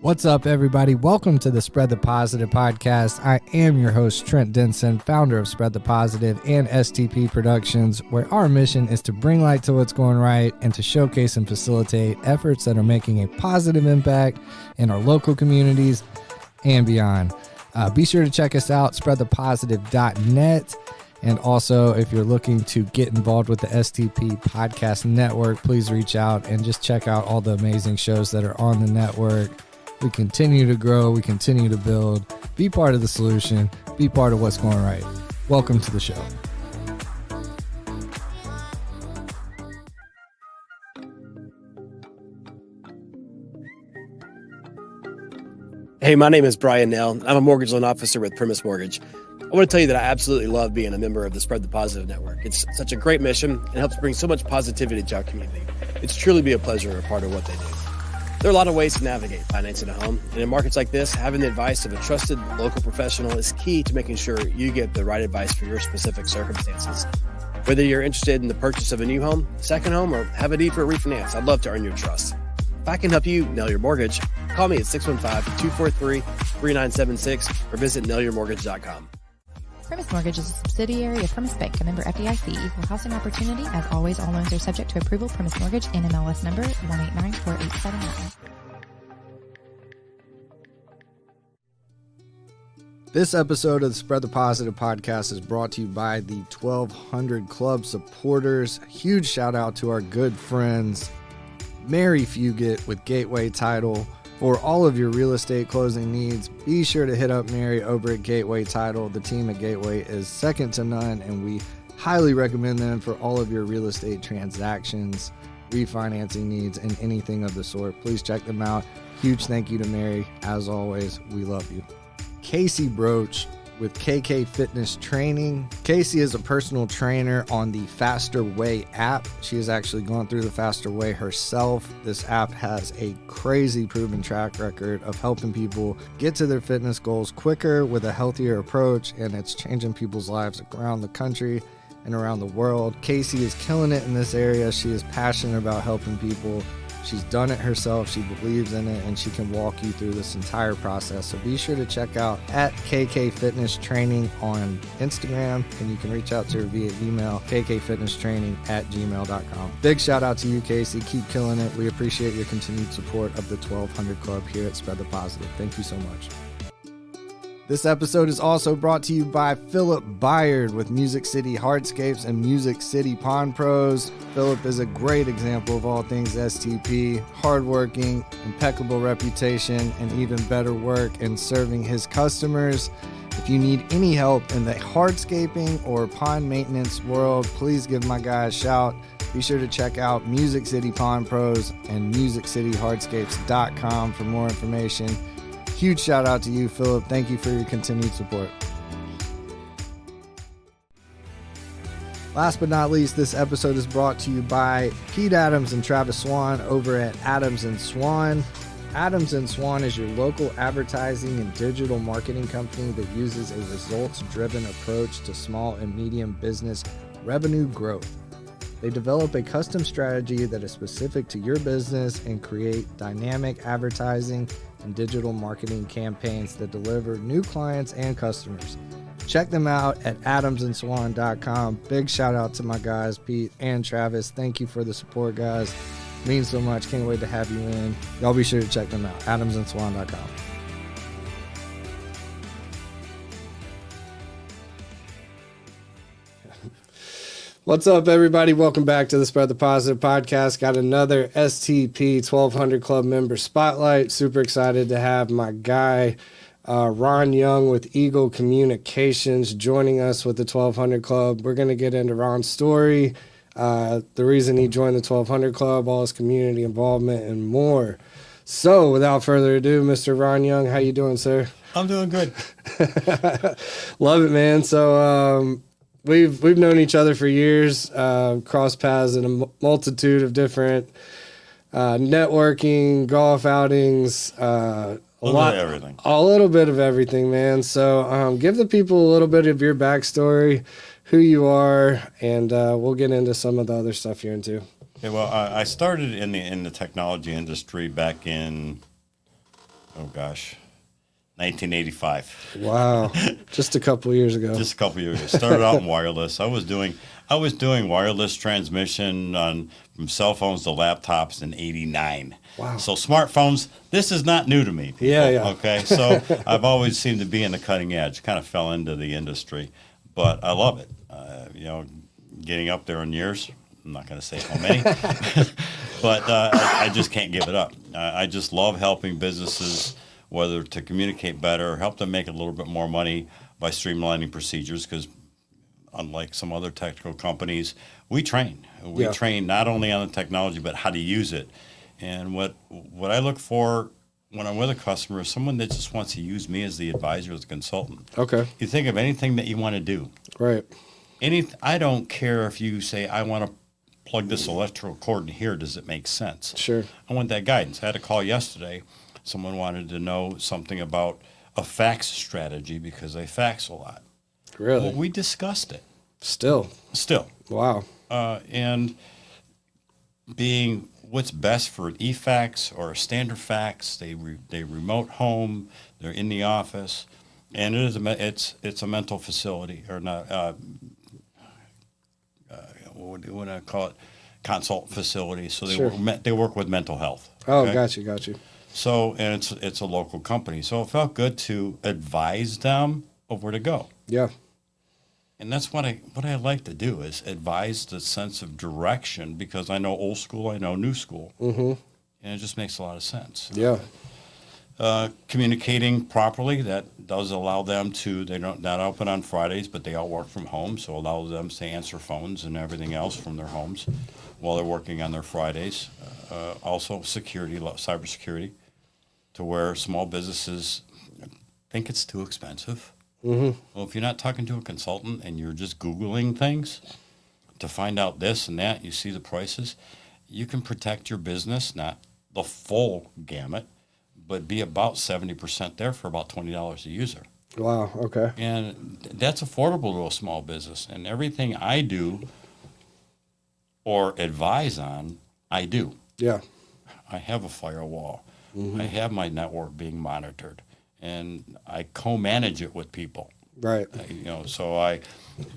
What's up, everybody? Welcome to the Spread the Positive podcast. I am your host, Trent Denson, founder of Spread the Positive and STP Productions, where our mission is to bring light to what's going right and to showcase and facilitate efforts that are making a positive impact in our local communities and beyond. Be sure to check us out, spreadthepositive.net. And also, if you're looking to get involved with the STP Podcast Network, please reach out and just check out all the amazing shows that are on the network. We continue to grow. We continue to build. Be part of the solution. Be part of what's going right. Welcome to the show. Hey, my name is Brian Nell. I'm a mortgage loan officer with Primis Mortgage. I want to tell you that I absolutely love being a member of the Spread the Positive Network. It's such a great mission and helps bring so much positivity to our community. It's truly be a pleasure to be a part of what they do. There are a lot of ways to navigate financing a home, and in markets like this, having the advice of a trusted local professional is key to making sure you get the right advice for your specific circumstances. Whether you're interested in the purchase of a new home, second home, or have a need for a refinance, I'd love to earn your trust. If I can help you nail your mortgage, call me at 615-243-3976 or visit nailyourmortgage.com. Primis Mortgage is a subsidiary of Primis Bank, a member FDIC, equal housing opportunity. As always, all loans are subject to approval. Primis Mortgage, NMLS number 1894879. This episode of the Spread the Positive podcast is brought to you by the 1200 Club supporters. Huge shout out to our good friends, Mary Fugit with Gateway Title. For all of your real estate closing needs, be sure to hit up Mary over at Gateway Title. The team at Gateway is second to none, and we highly recommend them for all of your real estate transactions, refinancing needs, and anything of the sort. Please check them out. Huge thank you to Mary. As always, we love you. Casey Broach with KK Fitness Training. Casey is a personal trainer on the Faster Way app. She has actually gone through the Faster Way herself. This app has a crazy proven track record of helping people get to their fitness goals quicker with a healthier approach, and it's changing people's lives around the country and around the world. Casey is killing it in this area. She is passionate about helping people. She's done it herself, she believes in it, and she can walk you through this entire process. So be sure to check out at KK Fitness Training on Instagram, and you can reach out to her via email, kkfitnesstraining@gmail.com. Big shout out to you, Casey. Keep killing it. We appreciate your continued support of the 1200 Club here at Spread the Positive. Thank you so much. This episode is also brought to you by Philip Byard with Music City Hardscapes and Music City Pond Pros. Philip is a great example of all things STP, hardworking, impeccable reputation, and even better work in serving his customers. If you need any help in the hardscaping or pond maintenance world, please give my guy a shout. Be sure to check out Music City Pond Pros and MusicCityHardscapes.com for more information. Huge shout out to you, Philip. Thank you for your continued support. Last but not least, this episode is brought to you by Pete Adams and Travis Swan over at Adams & Swan. Adams & Swan is your local advertising and digital marketing company that uses a results-driven approach to small and medium business revenue growth. They develop a custom strategy that is specific to your business and create dynamic advertising and digital marketing campaigns that deliver new clients and customers. Check them out at adamsandswan.com. Big shout out to my guys, Pete and Travis. Thank you for the support, guys. Means so much. Can't wait to have you in. Y'all be sure to check them out, adamsandswan.com. What's up, everybody? Welcome back to the Spread the Positive podcast. Got another STP 1200 Club member spotlight. Super excited to have my guy, Ron Young with Eagle Communications, joining us with the 1200 Club. We're going to get into Ron's story, the reason he joined the 1200 Club, all his community involvement, and more. So, without further ado, Mr. Ron Young, how you doing, sir? I'm doing good. Love it, man. So, We've known each other for years, crossed paths in a multitude of different networking, golf outings, a little bit of everything, man. So give the people a little bit of your backstory, who you are, and we'll get into some of the other stuff you're into. Okay, well, I started in the technology industry back in oh gosh, 1985. Wow. Just a couple years ago. Just a couple years ago. Started out in wireless. I was doing wireless transmission from cell phones to laptops in '89. Wow. So smartphones, this is not new to me. People, Yeah. Okay. So I've always seemed to be in the cutting edge. Kind of fell into the industry, but I love it. Getting up there in years. I'm not going to say how many, but I just can't give it up. I just love helping businesses, whether to communicate better, help them make a little bit more money by streamlining procedures, because unlike some other technical companies, we train. We train not only on the technology, but how to use it. And what I look for when I'm with a customer is someone that just wants to use me as the advisor, as a consultant. Okay. You think of anything that you want to do. Right. I don't care if you say, I want to plug this electrical cord in here. Does it make sense? Sure. I want that guidance. I had a call yesterday. Someone wanted to know something about a fax strategy because they fax a lot. Really? Well, we discussed it. Still. Wow. And being what's best for an e-fax or a standard fax, they remote home, they're in the office, and it's a mental facility, or not. What do I call it? Consult facility. So they work with mental health. Oh, okay? got you. So, and it's a local company. So it felt good to advise them of where to go. Yeah. And that's what I like to do, is advise the sense of direction, because I know old school, I know new school. Mm-hmm. And it just makes a lot of sense. Yeah. Communicating properly, that does allow them to, they're not open on Fridays, but they all work from home, so allow them to answer phones and everything else from their homes while they're working on their Fridays. Also security, cybersecurity, to where small businesses think it's too expensive. Mm-hmm. Well, if you're not talking to a consultant and you're just Googling things to find out this and that, you see the prices, you can protect your business, not the full gamut, but be about 70% there for about $20 a user. Wow, okay. And that's affordable to a small business. And everything I do or advise on, I do. Yeah. I have a firewall. Mm-hmm. I have my network being monitored, and I co-manage it with people. Right. So I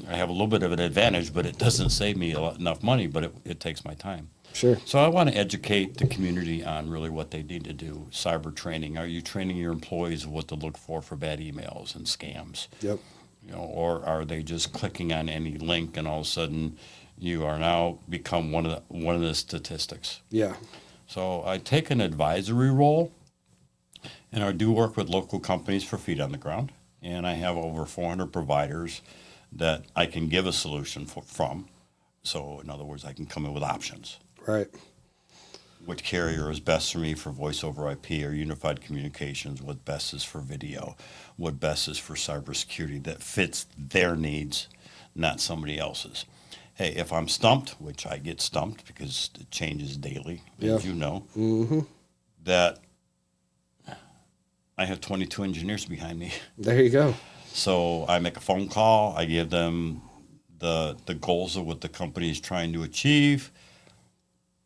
have a little bit of an advantage, but it doesn't save me enough money, but it takes my time. Sure. So I want to educate the community on really what they need to do. Cyber training. Are you training your employees what to look for bad emails and scams? Yep. Or are they just clicking on any link and all of a sudden you are now become one of the statistics? Yeah. So I take an advisory role, and I do work with local companies for feet on the ground, and I have over 400 providers that I can give a solution from. So in other words, I can come in with options. Right. Which carrier is best for me for voice over IP or unified communications? What best is for video? What best is for cybersecurity that fits their needs, not somebody else's? Hey, if I'm stumped, which I get stumped because it changes daily, as you know, mm-hmm. that I have 22 engineers behind me. There you go. So I make a phone call. I give them the goals of what the company is trying to achieve.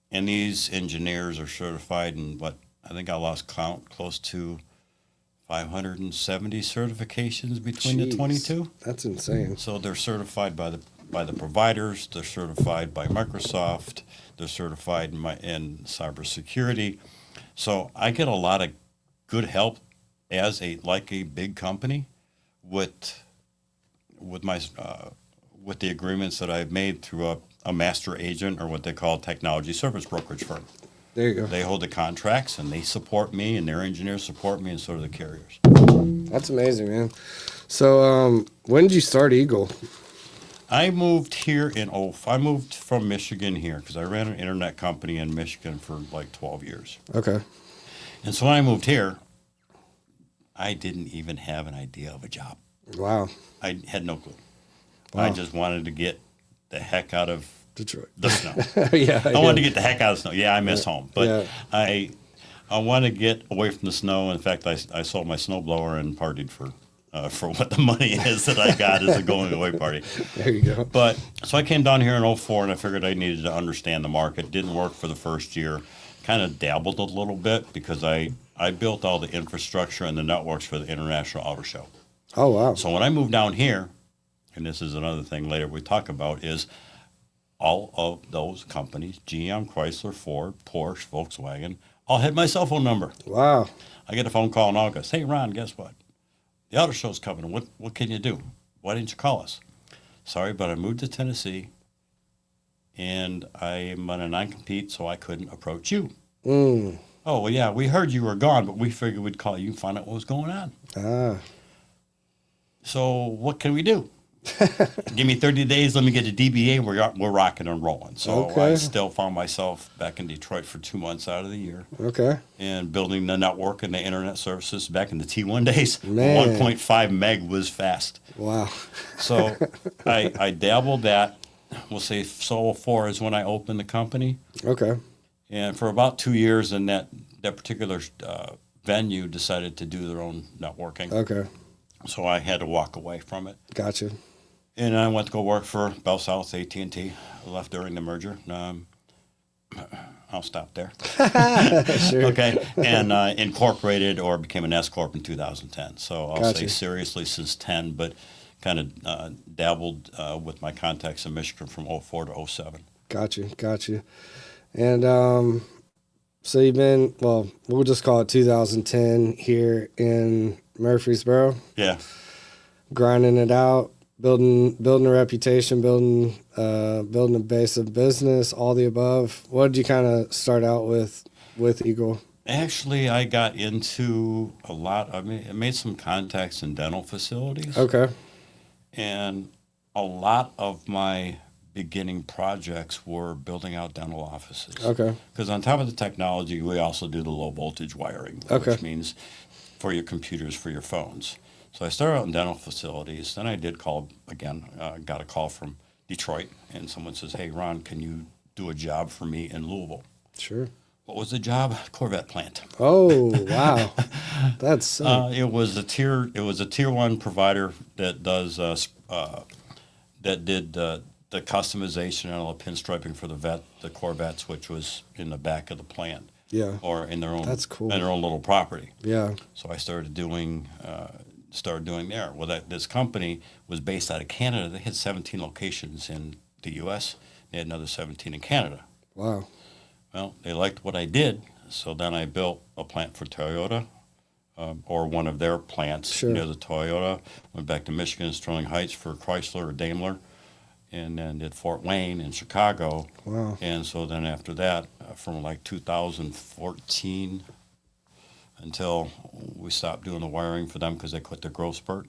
And these engineers are certified in I think I lost count, close to 570 certifications between the 22. That's insane. So they're certified by the providers, they're certified by Microsoft, they're certified in cybersecurity. So I get a lot of good help as a big company with the agreements that I've made through a master agent, or what they call a technology service brokerage firm. There you go. They hold the contracts, and they support me, and their engineers support me, and so do the carriers. That's amazing, man. So when did you start Eagle? I moved here I moved from Michigan here because I ran an internet company in Michigan for 12 years. Okay. And so when I moved here, I didn't even have an idea of a job. Wow. I had no clue. Wow. I just wanted to get the heck out of Detroit. The snow. Yeah. I wanted to get the heck out of the snow. Yeah, I miss home. But yeah. I want to get away from the snow. In fact, I sold my snowblower and partied for what the money is that I got as a going away party. There you go. But so I came down here in 2004, and I figured I needed to understand the market. Didn't work for the first year. Kind of dabbled a little bit because I I built all the infrastructure and the networks for the International Auto Show. Oh, wow. So when I moved down here, and this is another thing later we talk about, is all of those companies, GM, Chrysler, Ford, Porsche, Volkswagen, all had my cell phone number. Wow. I get a phone call in August. Hey, Ron, guess what? The auto show's coming. What can you do? Why didn't you call us? Sorry, but I moved to Tennessee, and I'm on a non-compete, so I couldn't approach you. Mm. Oh, well, yeah, we heard you were gone, but we figured we'd call you and find out what was going on. Ah. So what can we do? Give me 30 days, let me get a DBA, and we're rocking and rolling. So Okay. I still found myself back in Detroit for 2 months out of the year. Okay. And building the network and the internet services back in the T1 days. Man. 1.5 meg was fast. Wow. So I dabbled that. We'll say so 4 is when I opened the company. Okay. And for about 2 years, and that particular venue decided to do their own networking. Okay. So I had to walk away from it. Gotcha. And I went to go work for Bell South AT&T. I left during the merger. I'll stop there. Sure. Okay. And incorporated or became an S Corp in 2010. So I'll Gotcha. say seriously since 10, but kind of dabbled with my contacts in Michigan from 04 to 07. Gotcha. And so you've been, well, we'll just call it 2010 here in Murfreesboro, Yeah. grinding it out, building a reputation, building a base of business, all the above. What did you kind of start out with Eagle? Actually, I got into a lot. I made some contacts in dental facilities. Okay. And a lot of my beginning projects were building out dental offices. Okay. Because on top of the technology, we also do the low voltage wiring, Okay. which means for your computers, for your phones. So I started out in dental facilities. Then I did call again, got a call from Detroit, and someone says, "Hey, Ron, can you do a job for me in Louisville?" Sure. What was the job? Corvette plant. Oh, wow. That's sick. It was a tier 1 provider that does that did the customization and all the pinstriping for the Corvettes, which was in the back of the plant. Yeah. Or in their own. That's cool. In their own little property. Yeah. So I started doing there. Well, this company was based out of Canada. They had 17 locations in the U.S. They had another 17 in Canada. Wow. Well, they liked what I did, so then I built a plant for Toyota, or one of their plants Sure. near the Toyota. Went back to Michigan, Sterling Heights for Chrysler or Daimler, and then did Fort Wayne in Chicago. Wow. And so then after that, from like 2014 until we stopped doing the wiring for them because they quit their growth spurt,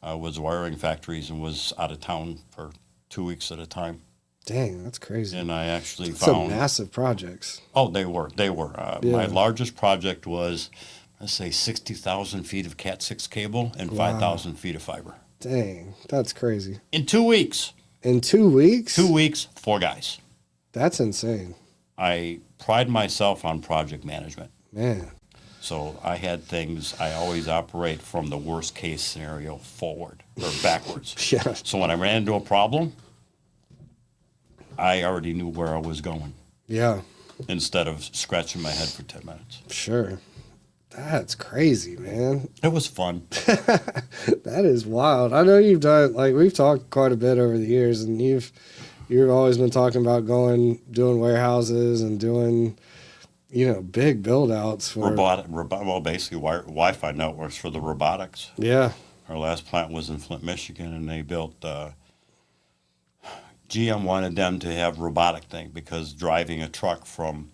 I was wiring factories and was out of town for 2 weeks at a time. Dang, that's crazy. And I actually Some found... massive projects. Oh, they were. My Yeah. largest project was, let's say, 60,000 feet of Cat 6 cable and Wow. 5,000 feet of fiber. Dang, that's crazy. In 2 weeks. In 2 weeks? 2 weeks, 4 guys. That's insane. I pride myself on project management. Man. So I had things, I always operate from the worst case scenario forward or backwards. Yeah. So when I ran into a problem, I already knew where I was going Yeah. instead of scratching my head for 10 minutes. Sure. That's crazy, man. It was fun. That is wild. I know you've done, like, we've talked quite a bit over the years, and you've always been talking about doing warehouses and doing, big build outs for Basically Wi-Fi networks for the robotics. Yeah. Our last plant was in Flint, Michigan, and they built, GM wanted them to have robotic thing because driving a truck from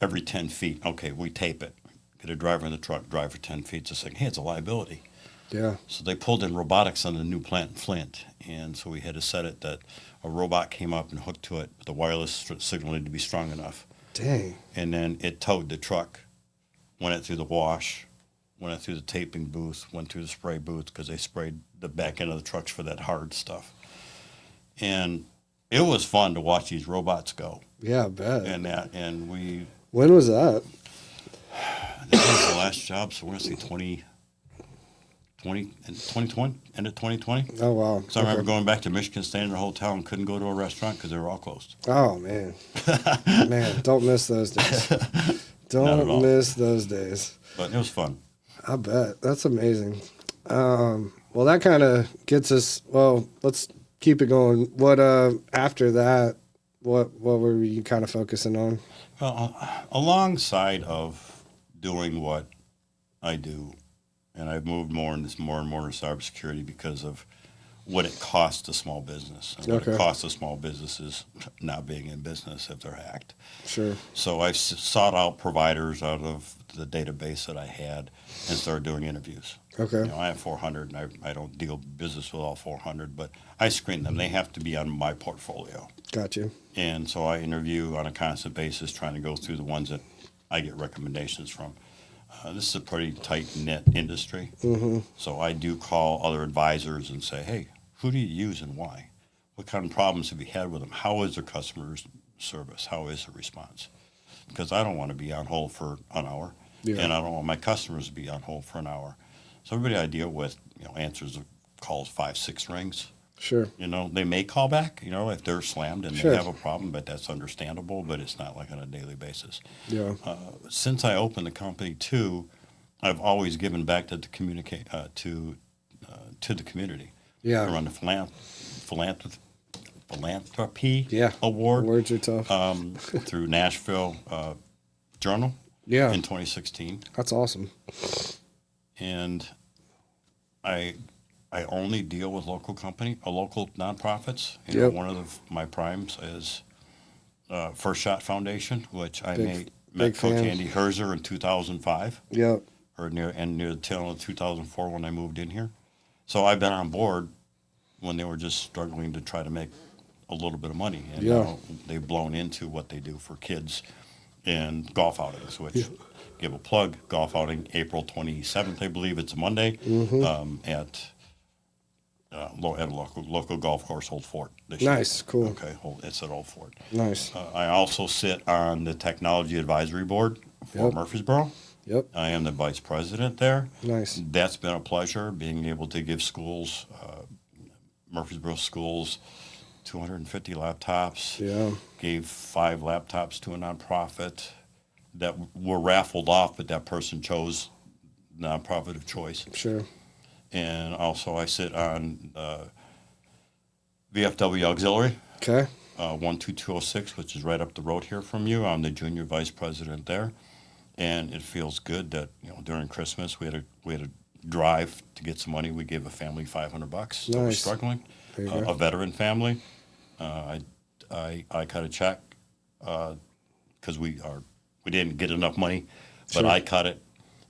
every 10 feet, okay, we tape it. Get a driver in the truck, drive for 10 feet, just saying, hey, it's a liability. Yeah. So they pulled in robotics on the new plant in Flint, and so we had to set it that a robot came up and hooked to it, but the wireless signal needed to be strong enough. Dang. And then it towed the truck, went it through the wash, went it through the taping booth, went through the spray booth because they sprayed the back end of the trucks for that hard stuff. And it was fun to watch these robots go. Yeah, I bet. And we... When was that? This was the last job, so we're going to say 2020, end of 2020. Oh, wow. So I remember going back to Michigan, staying in a hotel, and couldn't go to a restaurant because they were all closed. Oh, man. Man, don't miss those days. Not at all. Don't miss those days. But it was fun. I bet. That's amazing. Well, that kind of gets us. Well, let's keep it going. What after that? What were you kind of focusing on? Well, alongside of doing what I do, and I've moved more and more to cybersecurity because of what it costs a small business. And what it costs a small business is not being in business if they're hacked. Sure. So I sought out providers out of the database that I had and started doing interviews. Okay. You know, I have 400, and I don't deal business with all 400, but I screen them. They have to be on my portfolio. Got you. And so I interview on a constant basis, trying to go through the ones that I get recommendations from. This is a pretty tight-knit industry. Mm-hmm. So I do call other advisors and say, hey, who do you use and why? What kind of problems have you had with them? How is their customer service? How is the response? Because I don't want to be on hold for an hour, and I don't want my customers to be on hold for an hour. So everybody I deal with, answers calls 5, 6 rings. Sure. They may call back, if they're slammed and Sure. they have a problem, but that's understandable, but it's not like on a daily basis. Yeah. Since I opened the company too, I've always given back to the to the community. Yeah. I run the philanthropy Yeah. award Words are tough. through Nashville Journal Yeah. in 2016. That's awesome. And I only deal with local nonprofits. Yep. One of my primes is First Shot Foundation, which I met big Coach fan. Andy Herzer in 2005, Yep. or near the tail of 2004 when I moved in here. So I've been on board when they were just struggling to try to make a little bit of money, and now they've blown into what they do for kids and golf outings, which. Give a plug, golf outing April 27th, I believe it's a Monday, at a local golf course, Old Fort. This year. Nice, cool. Okay, it's at Old Fort. Nice. I also sit on the Technology Advisory Board for Murfreesboro. Yep. I am the vice president there. Nice. That's been a pleasure, being able to give schools, Murfreesboro schools, 250 laptops. Yeah. Gave 5 laptops to a nonprofit that were raffled off, but that person chose nonprofit of choice. Sure. And also I sit on VFW Auxiliary, Okay. 12206, which is right up the road here from you. I'm the junior vice president there. And it feels good that, during Christmas we had a drive to get some money. We gave a family $500 that was struggling, a veteran family. I cut a check because we didn't get enough money, but I cut it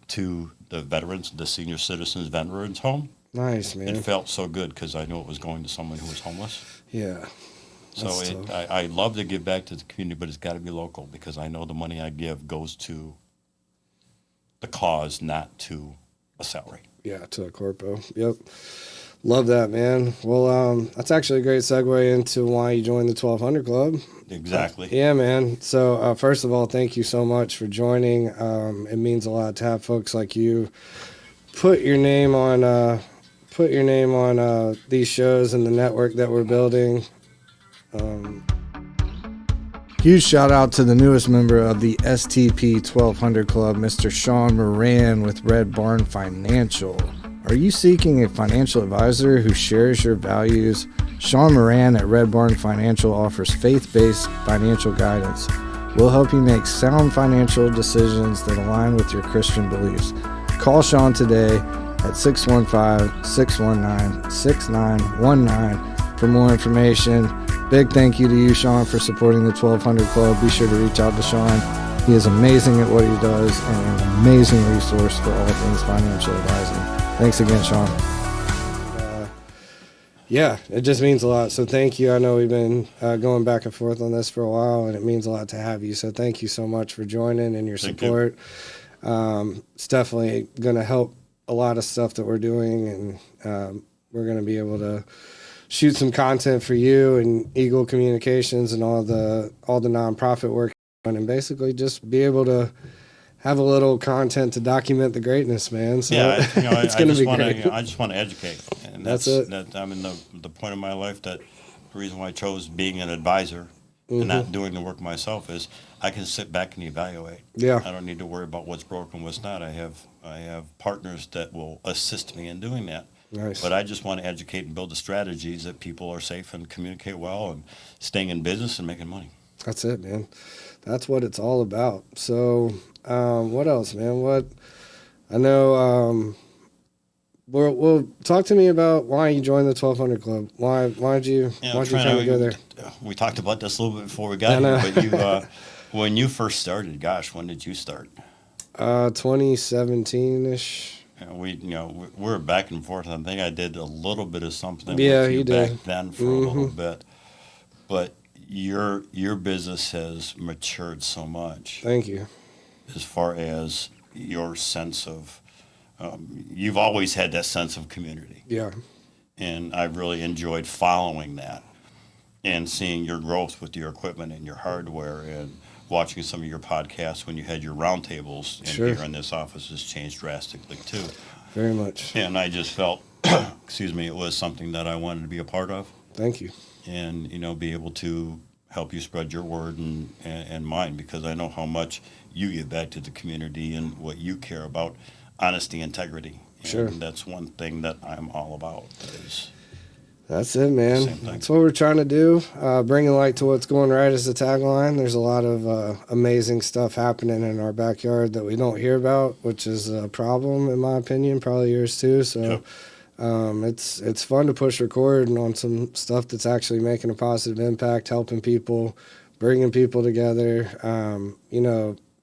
to the senior citizens veterans home. Nice, man. It felt so good because I knew it was going to someone who was homeless. Yeah. So I love to give back to the community, but it's got to be local because I know the money I give goes to the cause, not to a salary. Yeah, to a corpo. Yep. Love that, man. Well, that's actually a great segue into why you joined the 1200 Club. Exactly. Yeah, man. So first of all, thank you so much for joining. It means a lot to have folks like you put your name on these shows and the network that we're building. Huge shout out to the newest member of the STP 1200 Club, Mr. Sean Moran with Red Barn Financial. Are you seeking a financial advisor who shares your values? Sean Moran at Red Barn Financial offers faith-based financial guidance. We'll help you make sound financial decisions that align with your Christian beliefs. Call Sean today at 615-619-6919 for more information. Big thank you to you, Sean, for supporting the 1200 Club. Be sure to reach out to Sean. He is amazing at what he does and an amazing resource for all things financial advising. Thanks again, Sean. Yeah, it just means a lot. So thank you. I know we've been going back and forth on this for a while, and it means a lot to have you. So thank you so much for joining and your support. It's definitely going to help a lot of stuff that we're doing, and we're going to be able to shoot some content for you and Eagle Communications and all the nonprofit work, and basically just be able to have a little content to document the greatness, man. So it's going to be great. I just want to educate, and that's it. I'm in the point of my life that the reason why I chose being an advisor Mm-hmm. and not doing the work myself is I can sit back and evaluate. Yeah. I don't need to worry about what's broken, what's not. I have partners that will assist me in doing that. Nice. But I just want to educate and build the strategies that people are safe and communicate well and staying in business and making money. That's it, man. That's what it's all about. So, what else, man? What I know. Well, talk to me about why you joined the 1200 Club. Why'd you kind of go there? We talked about this a little bit before we got here, but you, when you first started, gosh, when did you start? 2017-ish. We're back and forth. I think I did a little bit of something Yeah, with you you back did. then for a little bit, but your business has matured so much Thank you. as far as your sense of. You've always had that sense of community, Yeah. and I've really enjoyed following that and seeing your growth with your equipment and your hardware and watching some of your podcasts when you had your roundtables. And Sure. here in this office has changed drastically too. Very much. And I just felt, it was something that I wanted to be a part of Thank you. and, be able to help you spread your word and mine, because I know how much you give back to the community and what you care about, honesty, integrity. And Sure. that's one thing that I'm all about is That's it, man. Same thing. That's what we're trying to do. Bringing light to what's going right is the tagline. There's a lot of amazing stuff happening in our backyard that we don't hear about, which is a problem, in my opinion, probably yours too. So it's fun to push record on some stuff that's actually making a positive impact, helping people, bringing people together.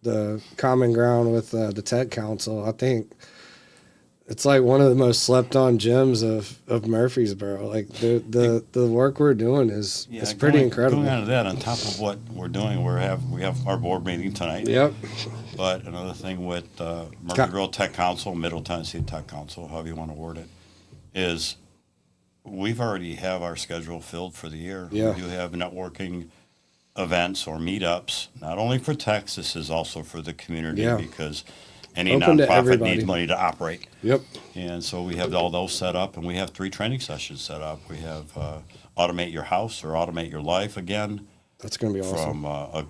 The common ground with the Tech Council, I think it's like one of the most slept on gems of Murfreesboro. Like the work we're doing is pretty incredible. Going on to that, on top of what we're doing, we have our board meeting tonight. Yep. But another thing with Murfreesboro Tech Council, Middle Tennessee Tech Council, however you want to word it, is we've already have our schedule filled for the year. Yeah. We do have networking events or meetups, not only for techs, this is also for the community, because any Open to nonprofit everybody. needs money to operate. Yep. And so we have all those set up, and we have 3 training sessions set up. We have Automate Your House or Automate Your Life again. That's going to be awesome. From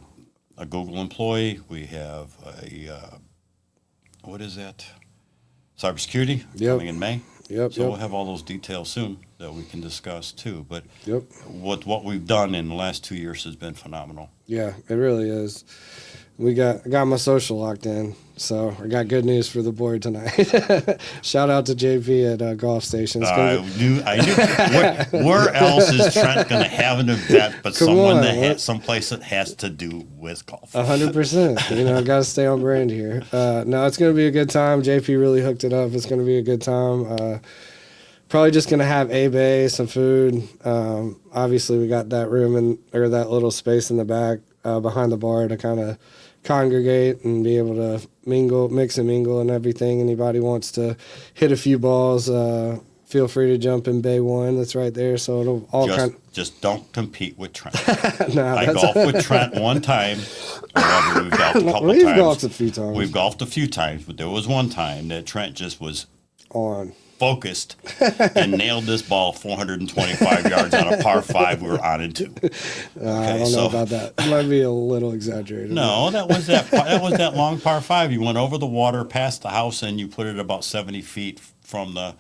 a Google employee. We have what is that? Cybersecurity coming in May. Yep. So we'll have all those details soon that we can discuss too. But Yep. what we've done in the last 2 years has been phenomenal. Yeah, it really is. I got my social locked in, so I got good news for the board tonight. Shout out to JP at Golf Stations. I knew. Where else is Trent going to have an event but someplace that has to do with golf? 100%. Got to stay on brand here. No, it's going to be a good time. JP really hooked it up. It's going to be a good time. Probably just going to have a bay, some food. Obviously, we got that room or that little space in the back behind the bar to kind of congregate and be able to mix and mingle and everything. Anybody wants to hit a few balls, feel free to jump in Bay 1. That's right there. So it'll all just don't compete with Trent. No, I golfed with Trent one time. We've golfed a couple We've times. golfed a few times. We've golfed a few times, but there was one time that Trent just was on focused and nailed this ball 425 yards on a par 5 we were on in 2. I don't know about that. It might be a little exaggerated. No, that was that long par 5. You went over the water, past the house, and you put it about 70 feet from the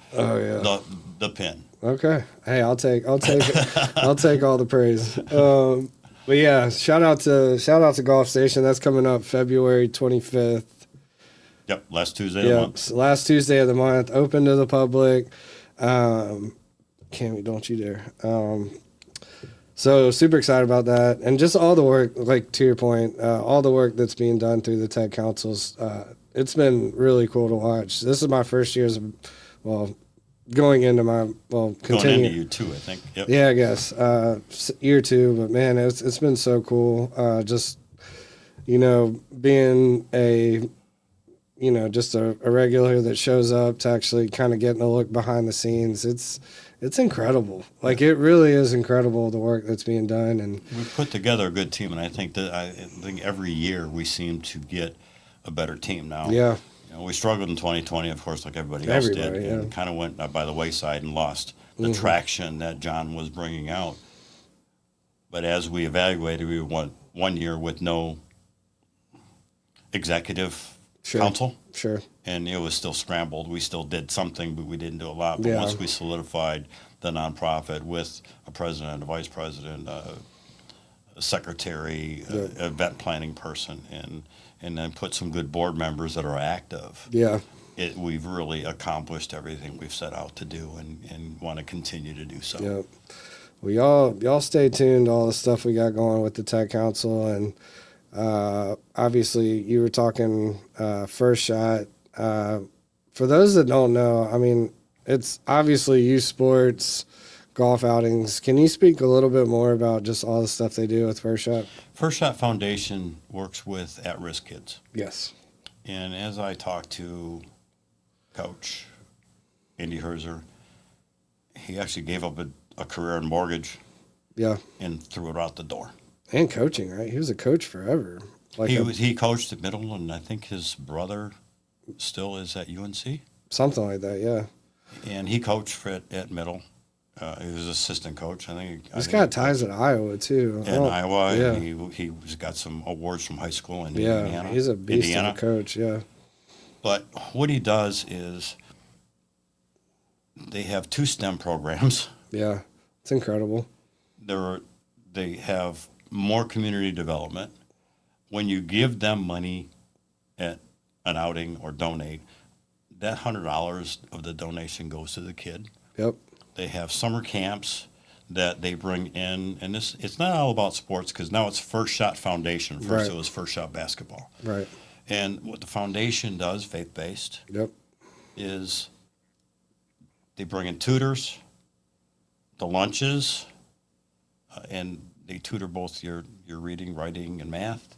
pin. Okay. Hey, I'll take all the praise. But yeah, shout out to Golf Station. That's coming up February 25th. Yep, last Tuesday of the month. Last Tuesday of the month, open to the public. Cammy, don't you dare. So super excited about that. And just all the work, like to your point, all the work that's being done through the Tech Councils, it's been really cool to watch. This is my first year going into Going into year 2, I think. Yep. Yeah, I guess. Year 2, but man, it's been so cool. Just, being just a regular that shows up to actually kind of getting a look behind the scenes. It's incredible. Like, it really is incredible, the work that's being done. And we've put together a good team, and I think every year we seem to get a better team now. Yeah. We struggled in 2020, of course, like everybody else did, and kind of went by the wayside and lost the traction that John was bringing out. But as we evaluated, we went 1 year with no executive council. Sure. And it was still scrambled. We still did something, but we didn't do a lot. But Yeah. once we solidified the nonprofit with a president, a vice president, a secretary, event planning person, and then put some good board members that are active. Yeah. We've really accomplished everything we've set out to do and want to continue to do so. Yep. Well, y'all stay tuned to all the stuff we got going with the Tech Council. And obviously, you were talking First Shot. For those that don't know, I mean, it's obviously youth sports, golf outings. Can you speak a little bit more about just all the stuff they do with First Shot? First Shot Foundation works with at-risk kids. Yes. And as I talked to Coach Andy Herzer, he actually gave up a career in mortgage. Yeah. And threw it out the door. And coaching, right? He was a coach forever. He coached at Middle, and I think his brother still is at UNC. Something like that, yeah. And he coached at Middle. He was assistant coach. He's got ties at Iowa too. In Iowa, yeah. He's got some awards from high school in yeah, Indiana. He's a beast of a coach. Yeah. But what he does is they have 2 STEM programs. Yeah, it's incredible. They have more community development. When you give them money at an outing or donate, that $100 of the donation goes to the kid. Yep. They have summer camps that they bring in, and it's not all about sports because now it's First Shot Foundation. First It was First Shot Basketball. Right. And what the foundation does, faith-based, Yep. is they bring in tutors, the lunches, and they tutor both your reading, writing, and math.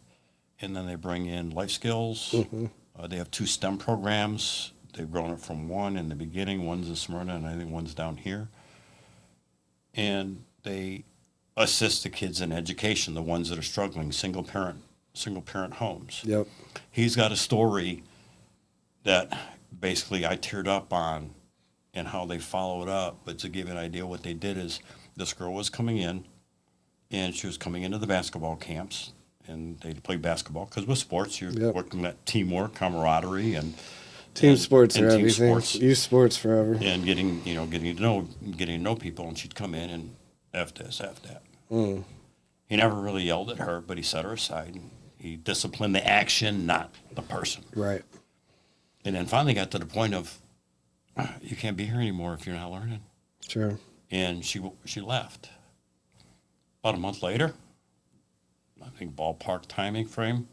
And then they bring in life skills. Mm-hmm. They have 2 STEM programs. They've grown it from 1 in the beginning. One's in Smyrna, and I think one's down here. And they assist the kids in education, the ones that are struggling, single parent homes. Yep. He's got a story that basically I teared up on and how they followed up. But to give you an idea, what they did is this girl was coming in, and she was coming into the basketball camps, and they play basketball because with sports, you're working at teamwork, camaraderie, and team sports and are team everything. Sports. Youth sports forever. And getting to know people, and she'd come in and F this, F that. Mm. He never really yelled at her, but he set her aside. And he disciplined the action, not the person. Right. And then finally got to the point of, you can't be here anymore if you're not learning. Sure. And she left. About a month later, I think ballpark timing frame,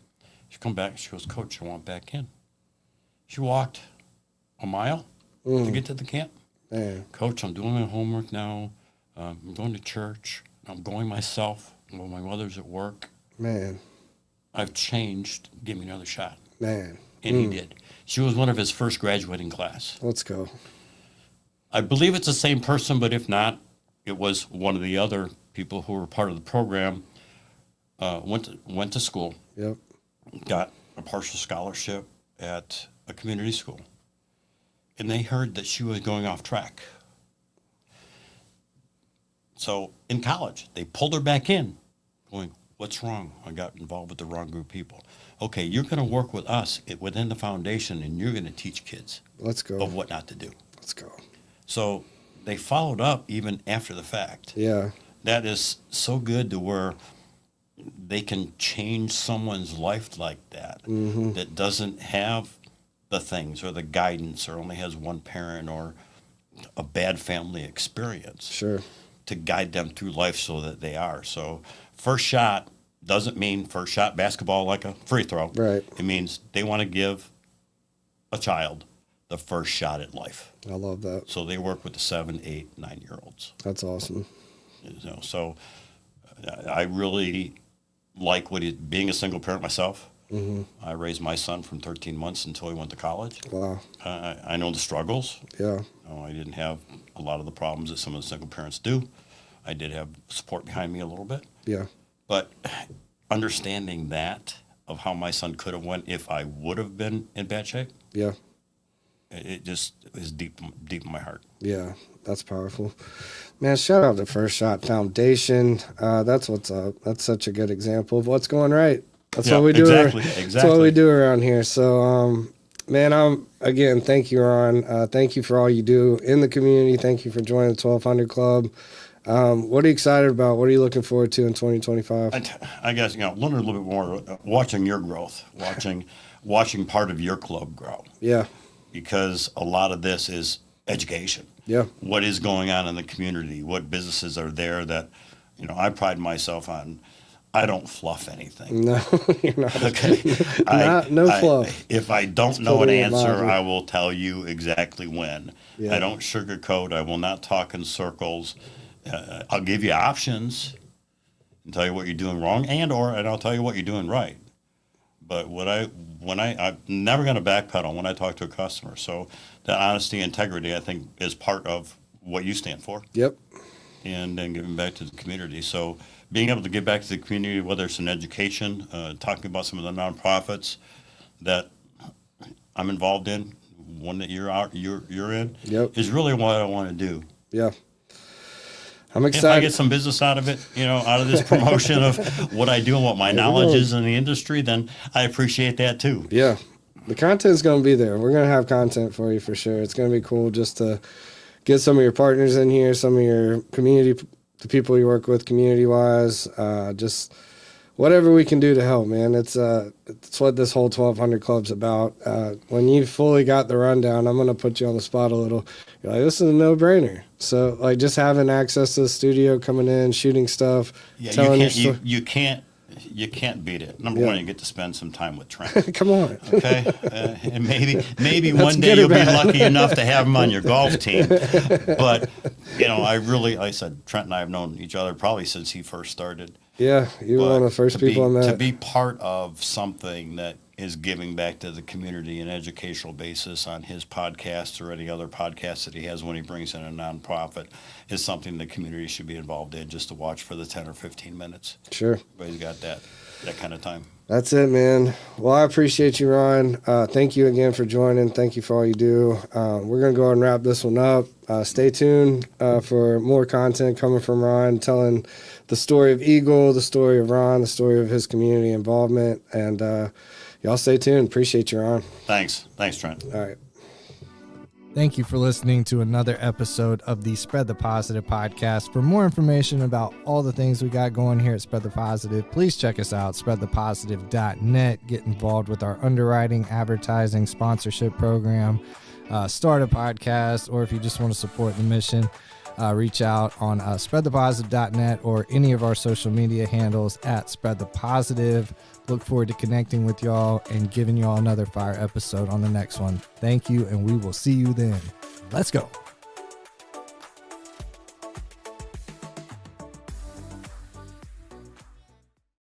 she come back and she goes, Coach, I want back in. She walked a mile to get to the camp. Man. Coach, I'm doing my homework now. I'm going to church. I'm going myself. Well, my mother's at work. Man. I've changed. Give me another shot. Man. And he did. She was one of his first graduating class. Let's go. I believe it's the same person, but if not, it was one of the other people who were part of the program. Went to school. Yep. Got a partial scholarship at a community school. And they heard that she was going off track. So in college, they pulled her back in, going, what's wrong? I got involved with the wrong group of people. Okay, you're going to work with us within the foundation, and you're going to teach kids Let's go. of what not to do. Let's go. So they followed up even after the fact. Yeah. That is so good to where they can change someone's life like that, that doesn't have the things or the guidance or only has one parent or a bad family experience. Sure. To guide them through life so that they are. So First Shot doesn't mean First Shot basketball like a free throw. Right. It means they want to give a child the first shot at life. I love that. So they work with the 7, 8, 9-year-olds. That's awesome. So I really like being a single parent myself. Mm-hmm. I raised my son from 13 months until he went to college. Wow. I know the struggles. Yeah. I didn't have a lot of the problems that some of the single parents do. I did have support behind me a little bit. Yeah. But understanding that of how my son could have went if I would have been in bad shape, Yeah. it just is deep in my heart. Yeah, that's powerful. Man, shout out to First Shot Foundation. That's what's up. That's such a good example of what's going right. That's what we do. Exactly. That's what we do around here. So, man, again, thank you, Ron. Thank you for all you do in the community. Thank you for joining the 1200 Club. What are you excited about? What are you looking forward to in 2025? I guess, learning a little bit more, watching your growth, watching part of your club grow. Yeah. Because a lot of this is education. Yeah. What is going on in the community? What businesses are there that, I pride myself on. I don't fluff anything. No, you're not. Okay. No fluff. If I don't know an answer, I will tell you exactly when. Yeah. I don't sugarcoat. I will not talk in circles. I'll give you options and tell you what you're doing wrong, and I'll tell you what you're doing right. But I'm never going to backpedal when I talk to a customer. So that honesty, integrity, I think, is part of what you stand for. Yep. And then giving back to the community. So being able to give back to the community, whether it's in education, talking about some of the nonprofits that I'm involved in, one that you're in, yep, is really what I want to do. Yeah. I'm excited. If I get some business out of it, out of this promotion of what I do and what my knowledge is in the industry, then I appreciate that too. Yeah. The content's going to be there. We're going to have content for you for sure. It's going to be cool just to get some of your partners in here, some of your community, the people you work with community-wise, just whatever we can do to help, man. It's what this whole 1200 Club's about. When you fully got the rundown, I'm going to put you on the spot a little. You're like, this is a no-brainer. So, like, just having access to the studio, coming in, shooting stuff, telling your story. You can't beat it. Number one, you get to spend some time with Trent. Come on. Okay? And maybe one day you'll be lucky enough to have him on your golf team. But, like I said, Trent and I have known each other probably since he first started. Yeah, you were one of the first people I met. To be part of something that is giving back to the community in an educational basis on his podcast or any other podcast that he has when he brings in a nonprofit is something the community should be involved in, just to watch for the 10 or 15 minutes. Sure. Everybody's got that kind of time. That's it, man. Well, I appreciate you, Ron. Thank you again for joining. Thank you for all you do. We're going to go ahead and wrap this one up. Stay tuned for more content coming from Ron, telling the story of Eagle, the story of Ron, the story of his community involvement. And y'all stay tuned. Appreciate you, Ron. Thanks, Trent. All right. Thank you for listening to another episode of the Spread the Positive podcast. For more information about all the things we got going here at Spread the Positive, please check us out, spreadthepositive.net. Get involved with our underwriting, advertising, sponsorship program, start a podcast, or if you just want to support the mission, reach out on spreadthepositive.net or any of our social media handles at Spread the Positive. Look forward to connecting with y'all and giving y'all another fire episode on the next one. Thank you, and we will see you then. Let's go.